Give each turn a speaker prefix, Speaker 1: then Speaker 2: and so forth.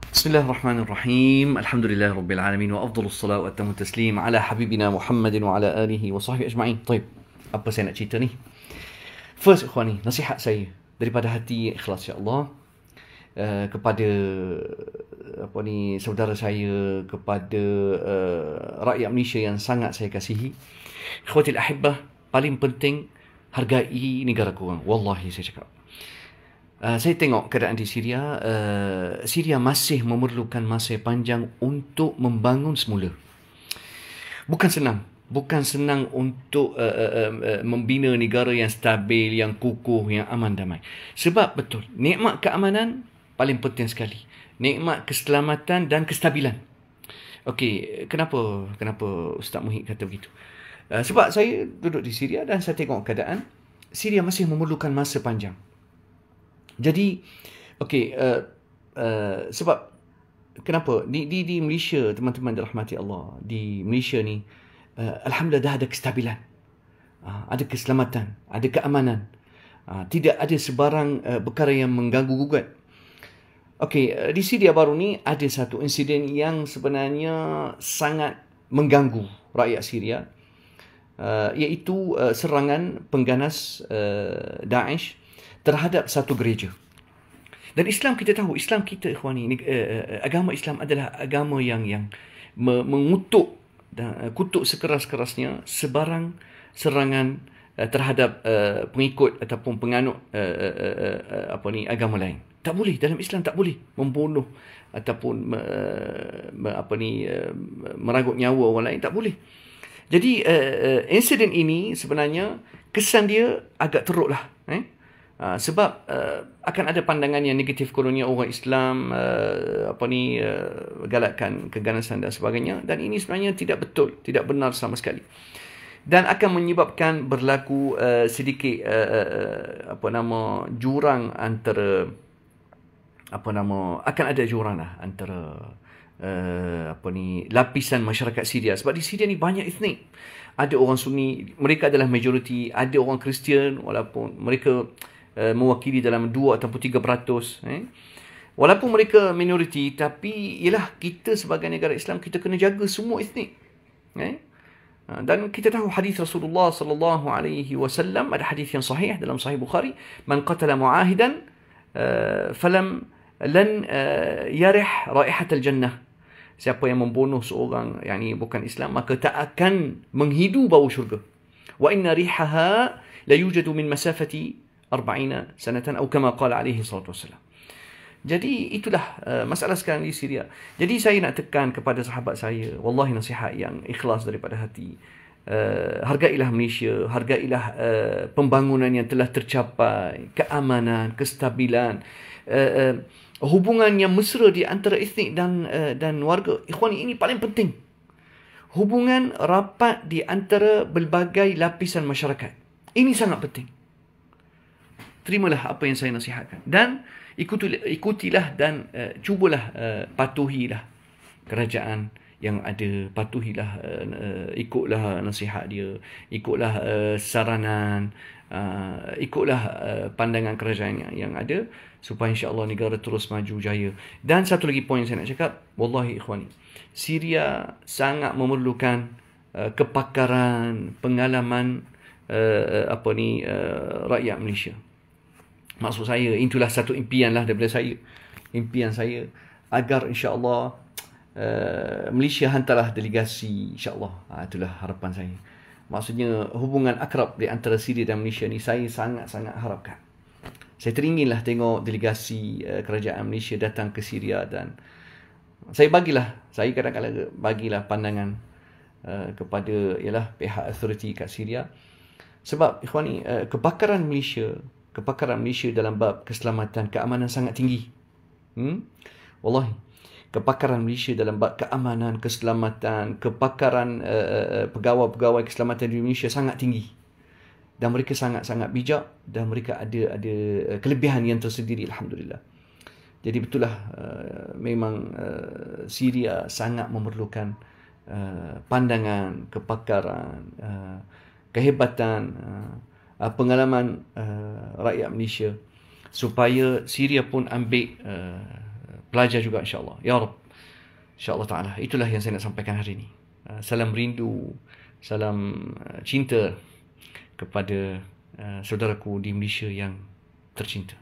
Speaker 1: بسم الله الرحمن الرحيم. الحمد لله رب العالمين وأفضل الصلاة وأتم التسليم على حبيبنا محمد وعلى آله وصحبه أجمعين. طيب, apa saya nak cerita ni? First, ikhwani, nasihat saya daripada hati ikhlas insya-Allah kepada saudara saya, kepada rakyat Malaysia yang sangat saya kasihi. Ikhwatil ahibbah, paling penting hargai negara korang. Wallahi saya cakap. Saya tengok keadaan di Syria. Syria masih memerlukan masa panjang untuk membangun semula. Bukan senang untuk membina negara yang stabil, yang kukuh, yang aman damai. Sebab betul, nikmat keamanan paling penting sekali. Nikmat keselamatan dan kestabilan. Okey, kenapa Ustaz Muhyiddin kata begitu? Sebab saya duduk di Syria dan saya tengok keadaan Syria masih memerlukan masa panjang. Jadi, okey, sebab kenapa? Di Malaysia, teman-teman dirahmati Allah, di Malaysia ni, Alhamdulillah dah ada kestabilan. Ada keselamatan, ada keamanan. Tidak ada sebarang perkara yang mengganggu-gugat. Okey, di Syria baru ni ada satu insiden yang sebenarnya sangat mengganggu rakyat Syria, iaitu serangan pengganas Daesh terhadap satu gereja. Dan Islam kita tahu, Islam kita ikhwani, agama Islam adalah agama yang mengutuk dan kutuk sekeras-kerasnya sebarang serangan terhadap pengikut ataupun penganut agama lain. Tak boleh, dalam Islam tak boleh membunuh ataupun meragut nyawa orang lain, tak boleh. Jadi insiden ini sebenarnya kesan dia agak teruk lah. Sebab akan ada pandangan yang negatif kononnya orang Islam galakkan keganasan dan sebagainya, dan ini sebenarnya tidak betul, tidak benar sama sekali, dan akan menyebabkan berlaku sedikit jurang antara akan ada jurang lah antara lapisan masyarakat Syria. Sebab di Syria ni banyak etnik. Ada orang Sunni, mereka adalah majoriti, ada orang Kristian walaupun mereka mewakili dalam 2 ataupun 3%. Walaupun mereka minoriti, tapi ialah kita sebagai negara Islam, kita kena jaga semua etnik. Dan kita tahu hadis Rasulullah sallallahu alaihi wasallam, ada hadis yang sahih dalam Sahih Bukhari, man qatala muahidan falam lan yarih raihatal jannah. Siapa yang membunuh seorang yang bukan Islam, maka tak akan menghidu bau syurga. Wa inna rihaha la yujadu min masafati 40 sanatan atau kama qala alaihi salatu wassalam. Jadi itulah masalah sekarang di Syria. Jadi saya nak tekan kepada sahabat saya, wallahi nasihat yang ikhlas daripada hati. Hargailah Malaysia, hargailah pembangunan yang telah tercapai, keamanan, kestabilan, hubungan yang mesra di antara etnik dan warga. Ikhwan, ini paling penting. Hubungan rapat di antara berbagai lapisan masyarakat. Ini sangat penting. Terimalah apa yang saya nasihatkan dan ikutilah dan cubalah patuhilah kerajaan yang ada, patuhilah, ikutlah nasihat dia, ikutlah saranan, ikutlah pandangan kerajaan yang ada, supaya insya-Allah negara terus maju jaya. Dan satu lagi poin saya nak cakap, wallahi ikhwani, Syria sangat memerlukan kepakaran, pengalaman rakyat Malaysia. Maksud saya, itulah satu impian lah daripada saya. Impian saya agar insya-Allah Malaysia hantarlah delegasi, insya-Allah. Itulah harapan saya. Maksudnya hubungan akrab di antara Syria dan Malaysia ni saya sangat-sangat harapkan. Saya teringinlah tengok delegasi kerajaan Malaysia datang ke Syria, dan saya kadang-kadang bagilah pandangan kepada pihak authority kat Syria. Sebab ikhwani, kepakaran Malaysia dalam bab keselamatan, keamanan sangat tinggi. Wallahi, kepakaran Malaysia dalam bab keamanan, keselamatan, kepakaran pegawai-pegawai keselamatan di Malaysia sangat tinggi. Dan mereka sangat-sangat bijak, dan mereka ada kelebihan yang tersendiri, alhamdulillah. Jadi betullah memang Syria sangat memerlukan pandangan, kepakaran, kehebatan, pengalaman rakyat Malaysia, supaya Syria pun ambil belajar juga insya-Allah. Ya Rabb. InsyaAllah ta'ala. Itulah yang saya nak sampaikan hari ini. Salam rindu, salam cinta kepada saudaraku di Malaysia yang tercinta.